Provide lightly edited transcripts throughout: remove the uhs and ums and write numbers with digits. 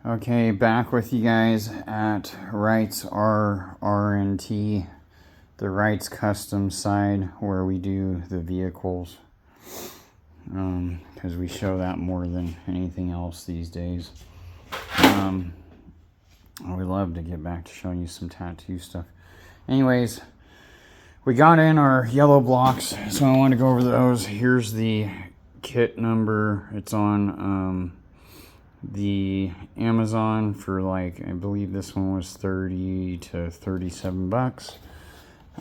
Okay, back with you guys at Wright's RR&T, the Wright's custom side where we do the vehicles, because we show that more than anything else these days. I would love to get back to showing you some tattoo stuff. Anyways, we got in our yellow blocks, so I want to go over those. Here's the kit number. It's on the Amazon for like, I believe this one was 30 to 37 bucks.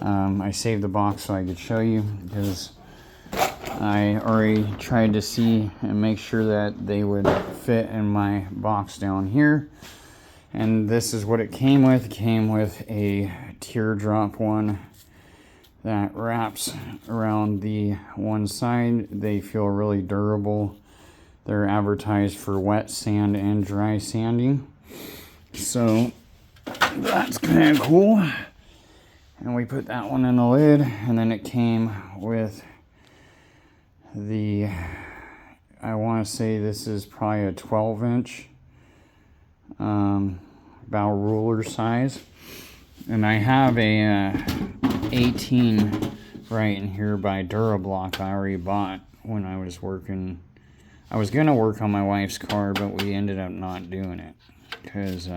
I saved the box so I could show you because I already tried to see and make sure that they would fit in my box down here. And this is what it came with. It came with a teardrop one that wraps around the one side. They feel really durable. They're advertised for wet sand and dry sanding. So that's kind of cool. And we put that one in the lid, and then it came with the, I want to say this is probably a 12-inch bow ruler size. And I have a 18 right in here by Durablock I already bought when I was working. I was going to work on my wife's car, but we ended up not doing it because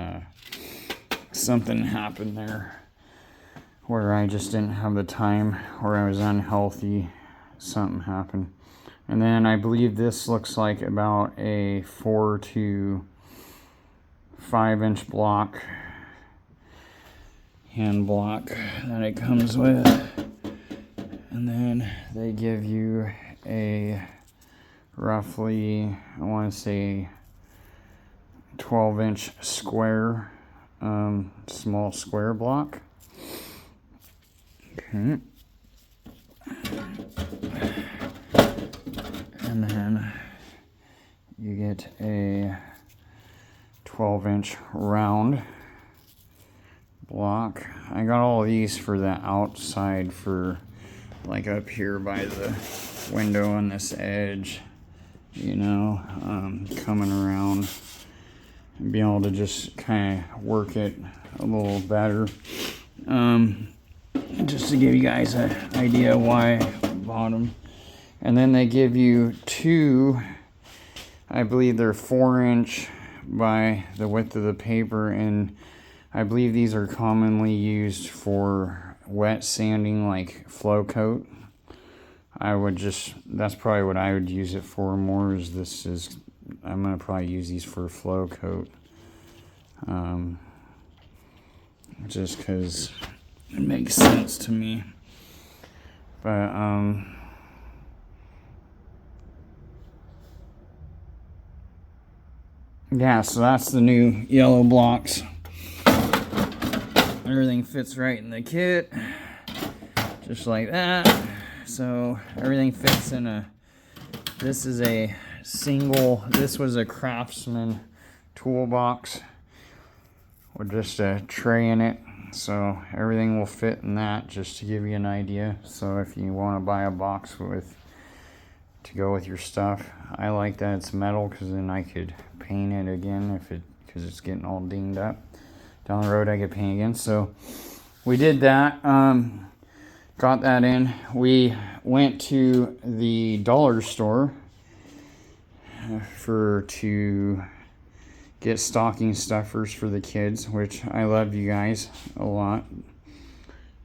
something happened there where I just didn't have the time, or I was unhealthy. Something happened. And then I believe this looks like about a 4 to 5-inch block, hand block that it comes with. And then they give you a roughly, I want to say 12-inch square, small square block. Okay. And then you get a 12-inch round block. I got all these for the outside, for like up here by the window on this edge, you know, coming around and being able to just kind of work it a little better. Just to give you guys an idea why I bought them. And then they give you two, I believe they're 4-inch by the width of the paper, and I believe these are commonly used for wet sanding, like flow coat. That's probably what I would use it for more, I'm going to probably use these for flow coat. Just because it makes sense to me. But, yeah, so that's the new yellow blocks. Everything fits right in the kit, just like that. So everything fits in this was a Craftsman toolbox with just a tray in it. So everything will fit in that, just to give you an idea. So if you want to buy a box to go with your stuff, I like that it's metal, because then I could paint it again because it's getting all dinged up. Down the road I could paint again. So we did that. Got that in. We went to the dollar store to get stocking stuffers for the kids, which I love you guys a lot,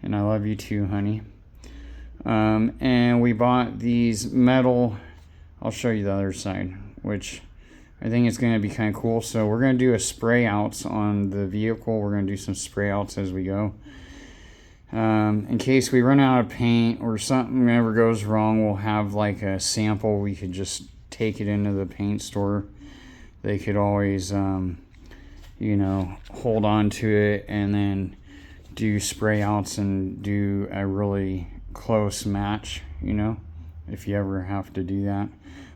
and I love you too, honey. And we bought these metal, I'll show you the other side, which I think it's going to be kind of cool. So we're going to do a spray outs on the vehicle. We're going to do some spray outs as we go. In case we run out of paint or something ever goes wrong, we'll have like a sample. We could just take it into the paint store. They could always, you know, hold on to it and then do spray outs and do a really close match, you know, if you ever have to do that.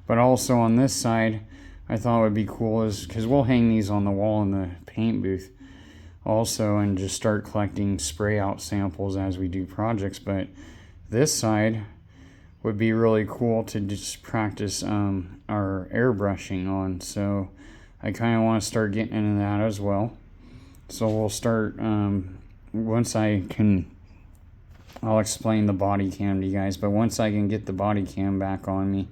But also on this side, I thought would be cool is because we'll hang these on the wall in the paint booth also and just start collecting spray out samples as we do projects. But this side would be really cool to just practice our airbrushing on. So I kind of want to start getting into that as well. So we'll start, once I can, I'll explain the body cam to you guys, but once I can get the body cam back on me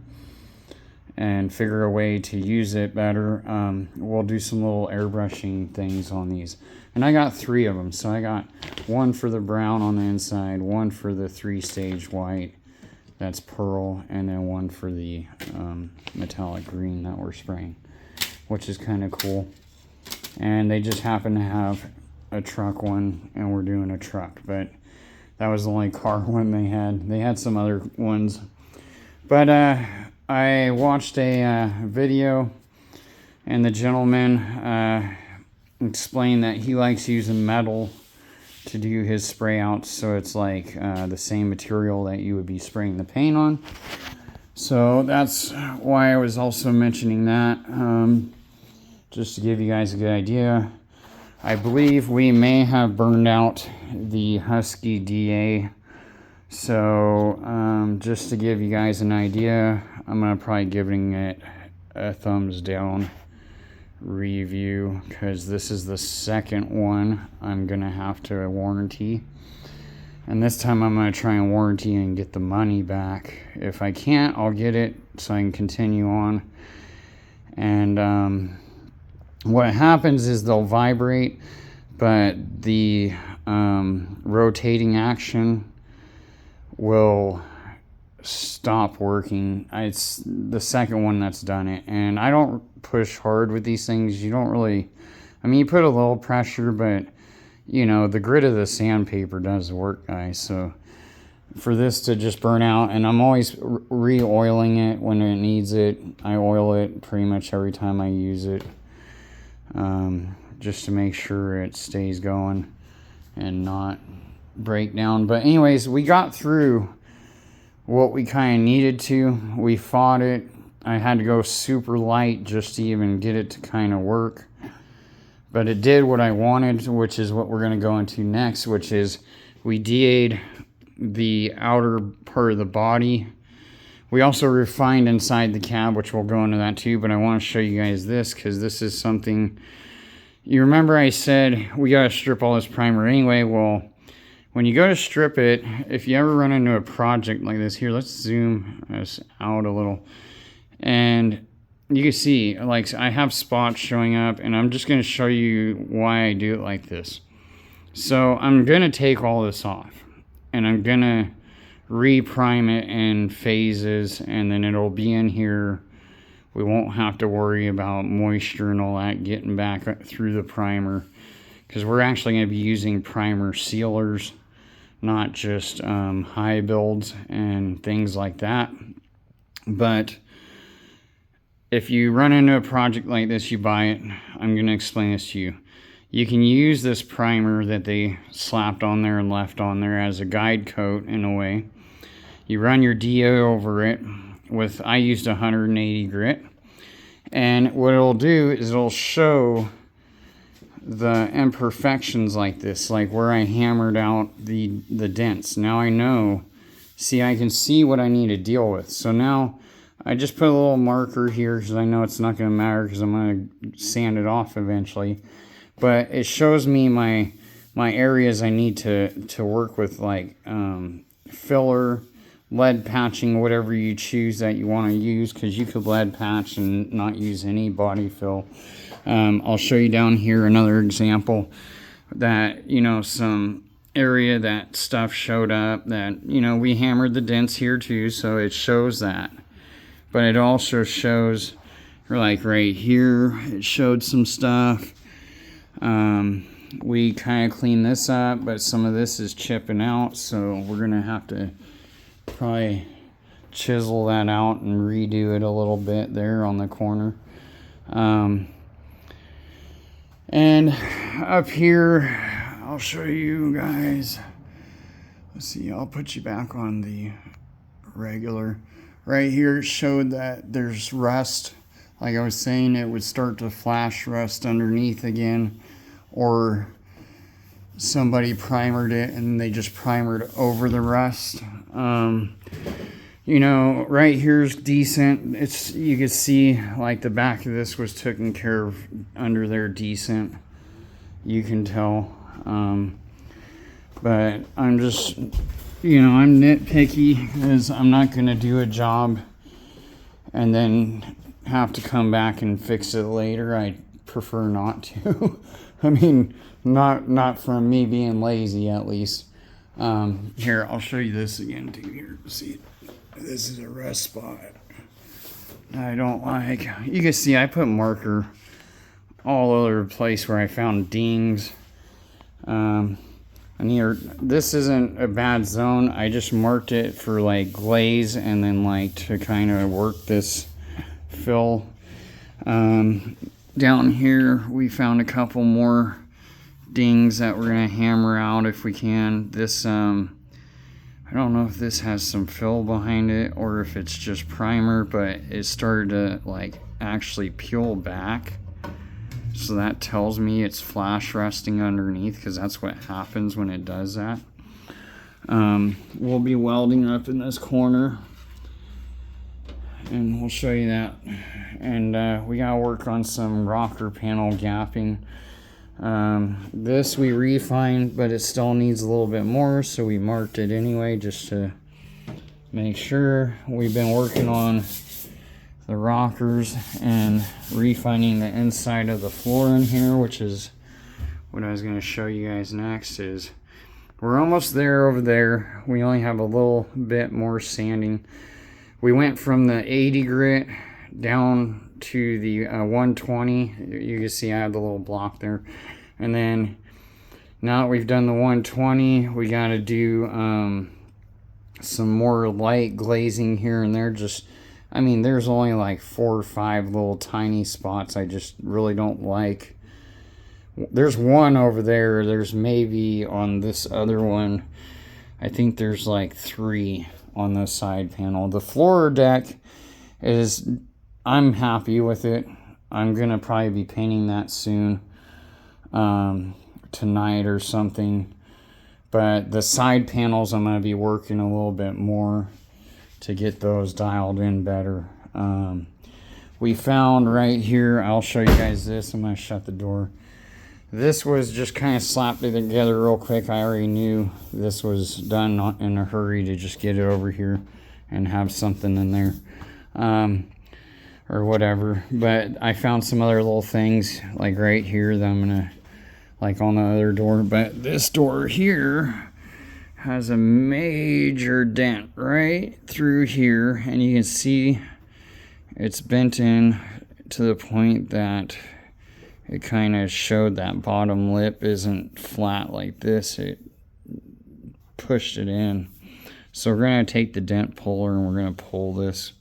and figure a way to use it better, we'll do some little airbrushing things on these. And I got 3 of them. So I got one for the brown on the inside, one for the 3-stage white, that's pearl, and then one for the metallic green that we're spraying, which is kind of cool. And they just happen to have a truck one, and we're doing a truck, but that was the only car one they had. They had some other ones, but I watched a video, and the gentleman explained that he likes using metal to do his spray outs, so it's like the same material that you would be spraying the paint on. So that's why I was also mentioning that, just to give you guys a good idea. I believe we may have burned out the Husky DA, so just to give you guys an idea, I'm gonna probably giving it a thumbs down review, because this is the second one I'm gonna have to warranty, and this time I'm gonna try and warranty and get the money back. If I can't, I'll get it so I can continue on. And what happens is they'll vibrate, but the rotating action will stop working. It's the second one that's done it, and I don't push hard with these things. You don't really, I mean, you put a little pressure, but you know, the grit of the sandpaper does the work, guys. So for this to just burn out, and I'm always re-oiling it when it needs it. I oil it pretty much every time I use it, just to make sure it stays going and not break down. But anyways, we got through what we kind of needed to. We fought it. I had to go super light just to even get it to kind of work, but it did what I wanted, which is what we're going to go into next, which is we DA'd the outer part of the body. We also refined inside the cab, which we'll go into that too, but I want to show you guys this because this is something, you remember I said we got to strip all this primer anyway. Well, when you go to strip it, if you ever run into a project like this, here, let's zoom us out a little, and you can see, like, I have spots showing up, and I'm just going to show you why I do it like this. So I'm going to take all this off, and I'm going to re-prime it in phases, and then it'll be in here. We won't have to worry about moisture and all that getting back through the primer, because we're actually going to be using primer sealers, not just high builds and things like that. But if you run into a project like this, you buy it. I'm going to explain this to you. You can use this primer that they slapped on there and left on there as a guide coat in a way. You run your DA over it with, I used 180 grit. And what it'll do is it'll show the imperfections like this, like where I hammered out the dents. Now I know, see, I can see what I need to deal with. So now I just put a little marker here because I know it's not going to matter because I'm going to sand it off eventually. But it shows me my areas I need to work with, like filler, lead patching, whatever you choose that you want to use, because you could lead patch and not use any body fill. I'll show you down here another example that, you know, some area that stuff showed up that, you know, we hammered the dents here too, so it shows that. But it also shows, like right here, it showed some stuff. We kind of cleaned this up, but some of this is chipping out, so we're going to have to probably chisel that out and redo it a little bit there on the corner. And up here, I'll show you guys. Let's see, I'll put you back on the regular. Right here it showed that there's rust. Like I was saying, it would start to flash rust underneath again, or somebody primered it and they just primered over the rust. You you know, right here's decent. It's, you can see like the back of this was taken care of under there decent. You can tell. But I'm just, you know, I'm nitpicky because I'm not going to do a job and then have to come back and fix it later. I prefer not to. I mean, not from me being lazy, at least. Here, I'll show you this again too. Here, see, this is a rust spot I don't like. You can see I put marker all over the place where I found dings. And here, this isn't a bad zone. I just marked it for like glaze and then like to kind of work this fill. Down here, we found a couple more dings that we're gonna hammer out if we can. This, I don't know if this has some fill behind it or if it's just primer, but it started to like actually peel back. So that tells me it's flash resting underneath, because that's what happens when it does that. We'll be welding up in this corner and we'll show you that. And we gotta work on some rocker panel gapping. This we refined, but it still needs a little bit more, so we marked it anyway just to make sure. We've been working on the rockers and refining the inside of the floor in here, which is what I was going to show you guys next. Is we're almost there over there. We only have a little bit more sanding. We went from the 80 grit down to the 120. You can see I have the little block there. And then now that we've done the 120, we got to do some more light glazing here and there. Just, I mean, there's only like 4 or 5 little tiny spots I just really don't like. There's one over there. There's maybe on this other one, I think there's like 3 on the side panel. The floor deck is, I'm happy with it. I'm gonna probably be painting that soon, tonight or something. But the side panels, I'm gonna be working a little bit more to get those dialed in better. We found right here, I'll show you guys this. I'm gonna shut the door. This was just kind of slapped together real quick. I already knew this was done in a hurry to just get it over here and have something in there. Or whatever. But I found some other little things like right here that I'm gonna, like on the other door. But this door here has a major dent right through here, and you can see it's bent in to the point that it kind of showed that bottom lip isn't flat like this. It pushed it in. So we're gonna take the dent puller and we're gonna pull this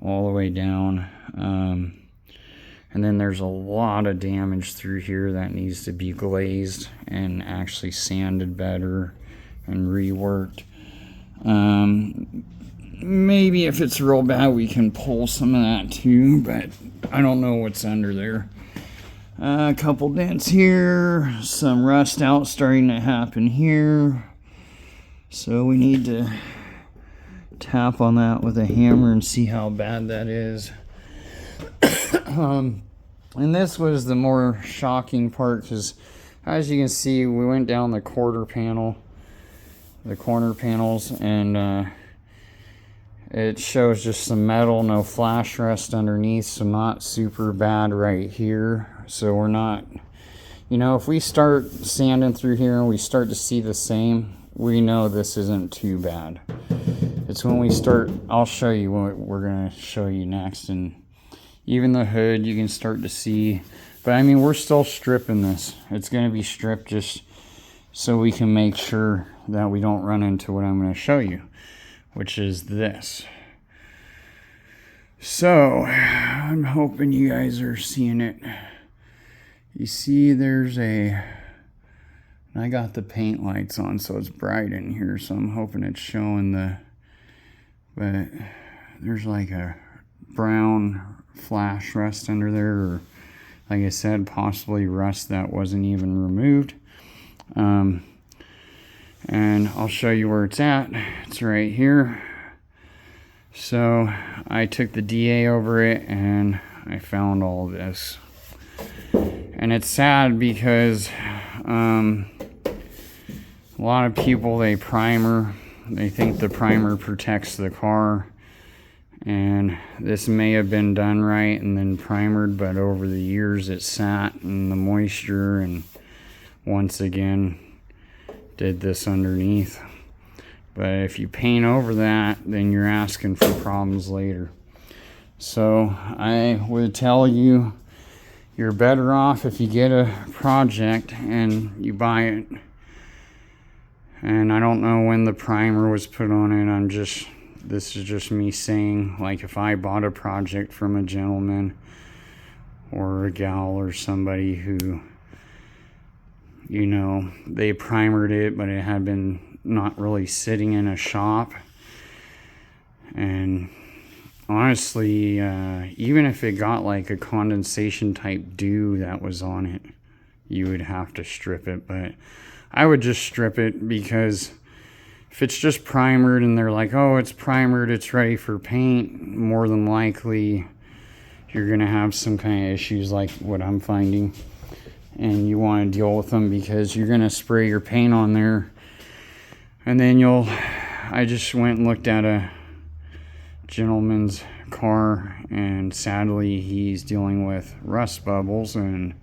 all the way down. And then there's a lot of damage through here that needs to be glazed and actually sanded better and reworked. Maybe if it's real bad we can pull some of that too, but I don't know what's under there. A couple dents here, some rust out starting to happen here, so we need to tap on that with a hammer and see how bad that is. And this was the more shocking part, because as you can see, we went down the corner panels, and it shows just some metal, no flash rust underneath, so not super bad right here. So we're not, you know, if we start sanding through here and we start to see the same, we know this isn't too bad. It's when we start, I'll show you what we're going to show you next, and even the hood you can start to see. But I mean, we're still stripping this. It's going to be stripped just so we can make sure that we don't run into what I'm going to show you, which is this. So I'm hoping you guys are seeing it. You see there's I got the paint lights on so it's bright in here, so I'm hoping it's showing but there's like a brown flash rust under there, or like I said, possibly rust that wasn't even removed. And I'll show you where it's at. It's right here. So I took the DA over it and I found all this. And it's sad because a lot of people, they primer. They think the primer protects the car. And this may have been done right and then primered, but over the years it sat in the moisture and once again did this underneath. But if you paint over that, then you're asking for problems later. So I would tell you, you're better off if you get a project and you buy it. And I don't know when the primer was put on it. This is just me saying, like, if I bought a project from a gentleman or a gal or somebody who, you know, they primered it, but it had been not really sitting in a shop. And honestly, even if it got like a condensation type dew that was on it, you would have to strip it. But I would just strip it, because if it's just primered and they're like, oh, it's primered, it's ready for paint, more than likely you're gonna have some kind of issues like what I'm finding, and you want to deal with them, because you're gonna spray your paint on there. And then I just went and looked at a gentleman's car, and sadly he's dealing with rust bubbles and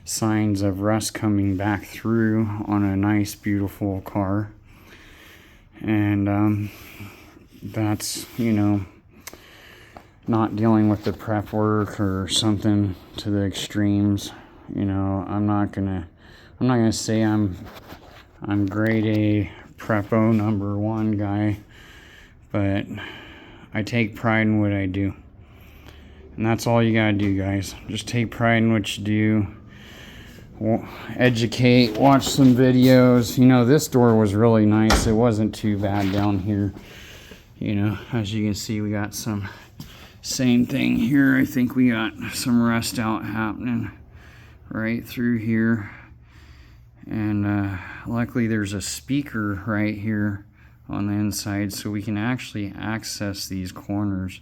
signs of rust coming back through on a nice, beautiful car. And that's, you know, not dealing with the prep work or something to the extremes. You know, I'm not gonna say I'm grade A prepo #1 guy, but I take pride in what I do. And that's all you gotta do, guys. Just take pride in what you do. Educate, watch some videos. You know, this door was really nice. It wasn't too bad down here. You know, as you can see, we got some same thing here. I think we got some rust out happening right through here. And luckily there's a speaker right here on the inside, so we can actually access these corners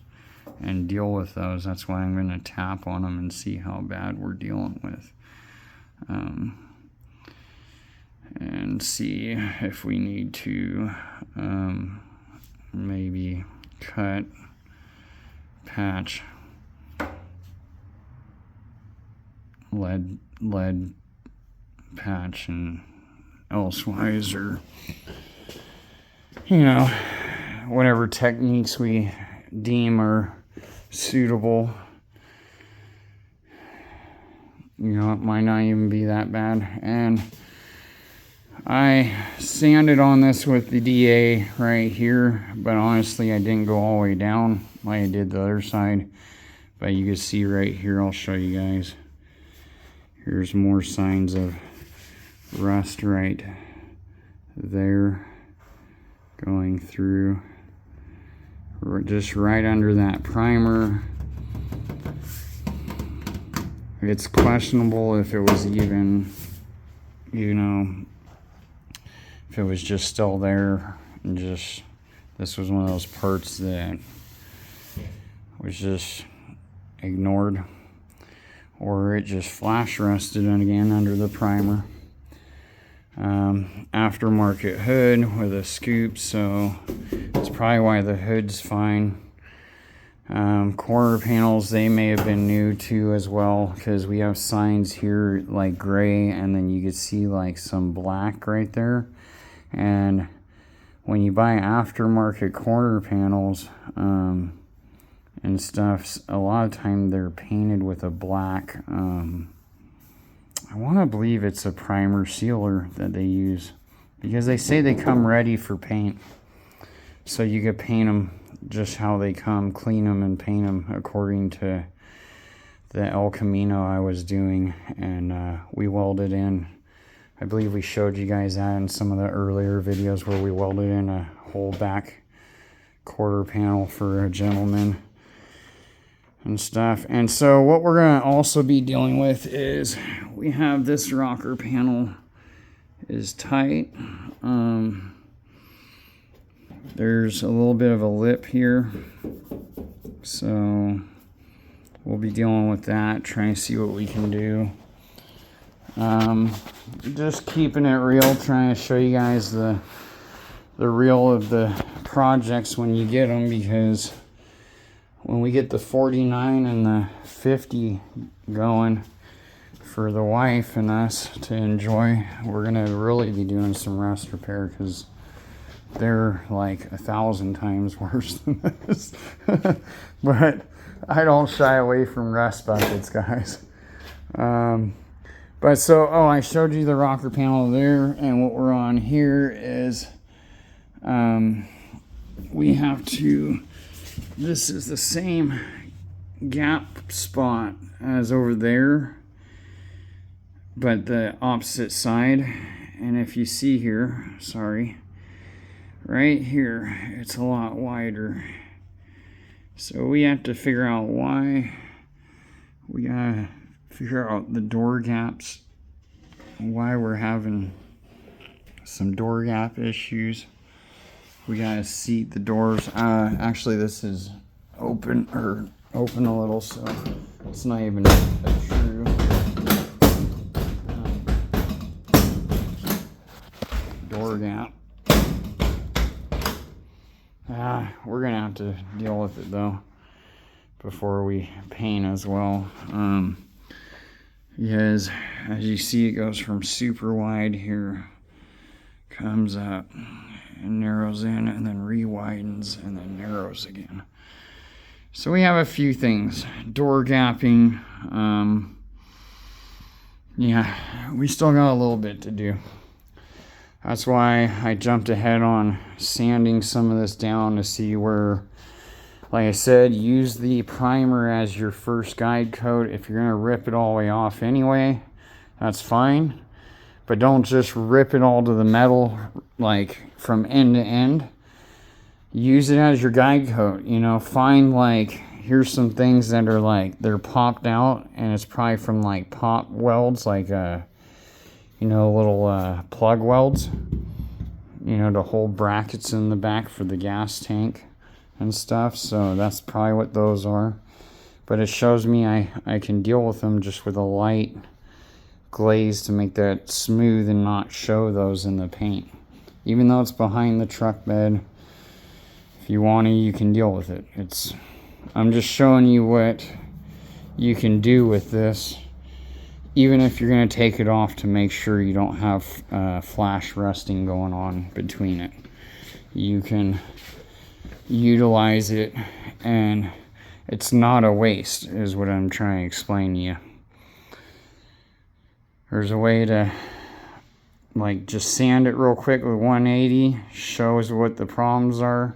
and deal with those. That's why I'm going to tap on them and see how bad we're dealing with. And see if we need to maybe cut, patch, lead patch, and elsewise, or, you know, whatever techniques we deem are suitable. You know, it might not even be that bad. And I sanded on this with the DA right here, but honestly I didn't go all the way down like I did the other side. But you can see right here, I'll show you guys. Here's more signs of rust right there, going through just right under that primer. It's questionable if it was even, you know, if it was just still there, and just, this was one of those parts that was just ignored, or it just flash rusted again under the primer. Aftermarket hood with a scoop, so that's probably why the hood's fine. Corner panels, they may have been new too as well, because we have signs here like gray, and then you can see like some black right there. And when you buy aftermarket corner panels and stuff, a lot of time they're painted with a black, I want to believe it's a primer sealer that they use, because they say they come ready for paint, so you can paint them just how they come, clean them and paint them according to the El Camino I was doing. And we welded in, I believe we showed you guys that in some of the earlier videos, where we welded in a whole back quarter panel for a gentleman and stuff. And so what we're going to also be dealing with is, we have this rocker panel is tight. There's a little bit of a lip here, so we'll be dealing with that, trying to see what we can do. Just keeping it real, trying to show you guys the real of the projects when you get them, because when we get the 49 and the 50 going for the wife and us to enjoy, we're gonna really be doing some rust repair, because they're like 1,000 times worse than this. But I don't shy away from rust buckets, guys. But so, I showed you the rocker panel there, and what we're on here is we have to, this is the same gap spot as over there, but the opposite side. And if you see here, sorry, right here, it's a lot wider. So we have to figure out why. We gotta figure out the door gaps, why we're having some door gap issues. We gotta seat the doors. Actually, this is open a little, so it's not even a true door gap. We're gonna have to deal with it though before we paint as well. Because as you see, it goes from super wide here, comes up and narrows in, and then re-widens and then narrows again. So we have a few things. Door gapping. Yeah, we still got a little bit to do. That's why I jumped ahead on sanding some of this down to see where, like I said, use the primer as your first guide coat. If you're going to rip it all the way off anyway, that's fine. But don't just rip it all to the metal, like from end to end. Use it as your guide coat. You know, find like, here's some things that are like, they're popped out, and it's probably from like pop welds, like you know, little plug welds, you know, to hold brackets in the back for the gas tank and stuff. So that's probably what those are. But it shows me I can deal with them just with a light glaze to make that smooth and not show those in the paint. Even though it's behind the truck bed, if you want to, you can deal with it. I'm just showing you what you can do with this, even if you're going to take it off, to make sure you don't have flash rusting going on between it. You can utilize it, and it's not a waste, is what I'm trying to explain to you. There's a way to like just sand it real quick with 180, shows what the problems are.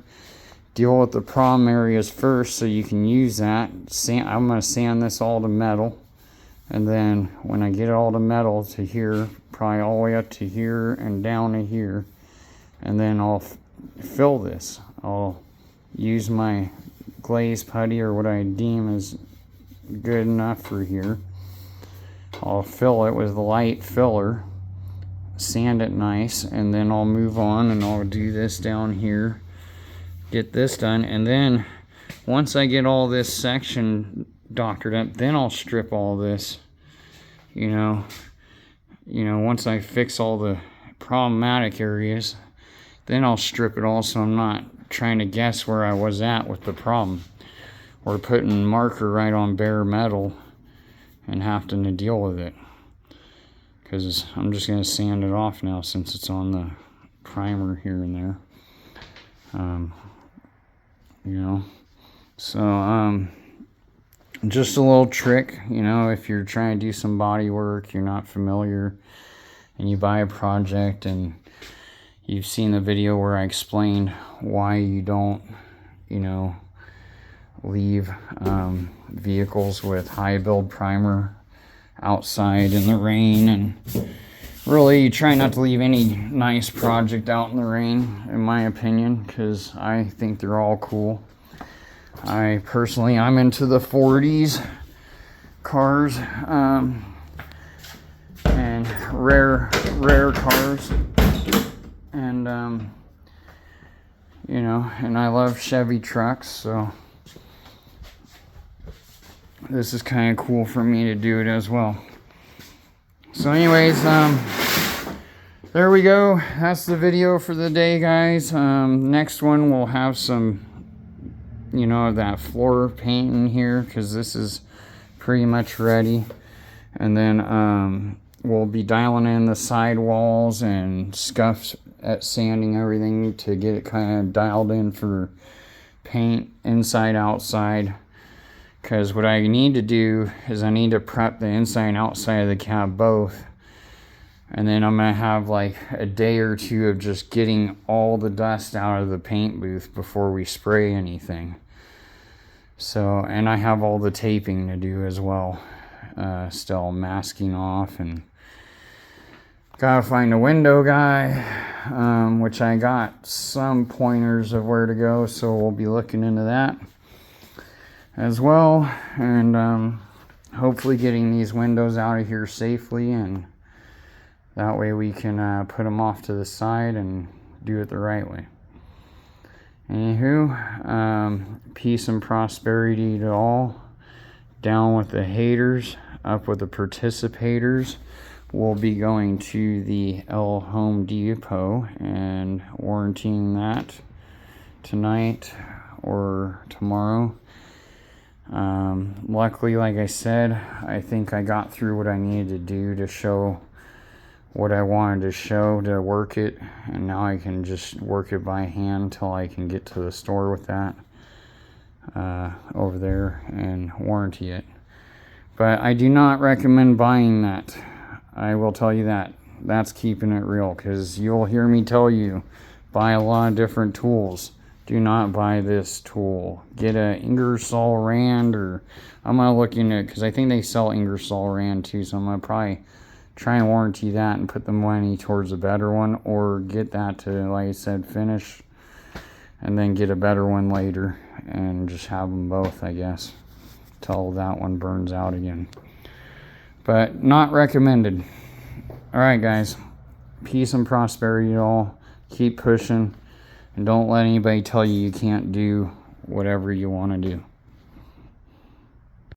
Deal with the problem areas first so you can use that. I'm going to sand this all to metal, and then when I get it all to metal to here, probably all the way up to here and down to here, and then I'll fill this. I'll use my glaze putty, or what I deem is good enough for here. I'll fill it with light filler, sand it nice, and then I'll move on and I'll do this down here, get this done, and then once I get all this section doctored up, then I'll strip all this. You know, once I fix all the problematic areas, then I'll strip it all, so I'm not trying to guess where I was at with the problem, or putting marker right on bare metal and having to deal with it, because I'm just going to sand it off now since it's on the primer here and there. You know, so just a little trick, you know, if you're trying to do some body work, you're not familiar, and you buy a project, and you've seen the video where I explained why you don't, you know, leave vehicles with high build primer outside in the rain, and really you try not to leave any nice project out in the rain, in my opinion, because I think they're all cool. I'm into the 40s cars, and rare cars, and you know, and I love Chevy trucks, so this is kind of cool for me to do it as well. So anyways, there we go. That's the video for the day, guys. Next one we'll have some, you know, that floor paint in here, because this is pretty much ready. And then we'll be dialing in the side walls and scuffs at sanding everything to get it kind of dialed in for paint inside outside. Because what I need to do is I need to prep the inside and outside of the cab both, and then I'm gonna have like a day or two of just getting all the dust out of the paint booth before we spray anything. So, and I have all the taping to do as well, still masking off, and gotta find a window guy, which I got some pointers of where to go, so we'll be looking into that as well, and hopefully getting these windows out of here safely, and that way we can put them off to the side and do it the right way. Anywho, peace and prosperity to all. Down with the haters, up with the participators. We'll be going to the Home Depot and warranting that tonight or tomorrow. Luckily, like I said, I think I got through what I needed to do to show what I wanted to show to work it, and now I can just work it by hand until I can get to the store with that over there and warranty it. But I do not recommend buying that. I will tell you that. That's keeping it real, because you'll hear me tell you, buy a lot of different tools. Do not buy this tool. Get a Ingersoll Rand, or I'm gonna look into it because I think they sell Ingersoll Rand too. So I'm gonna probably try and warranty that and put the money towards a better one, or get that to, like I said, finish, and then get a better one later and just have them both, I guess, till that one burns out again. But not recommended. All right, guys. Peace and prosperity to all. Keep pushing. And don't let anybody tell you you can't do whatever you want to do.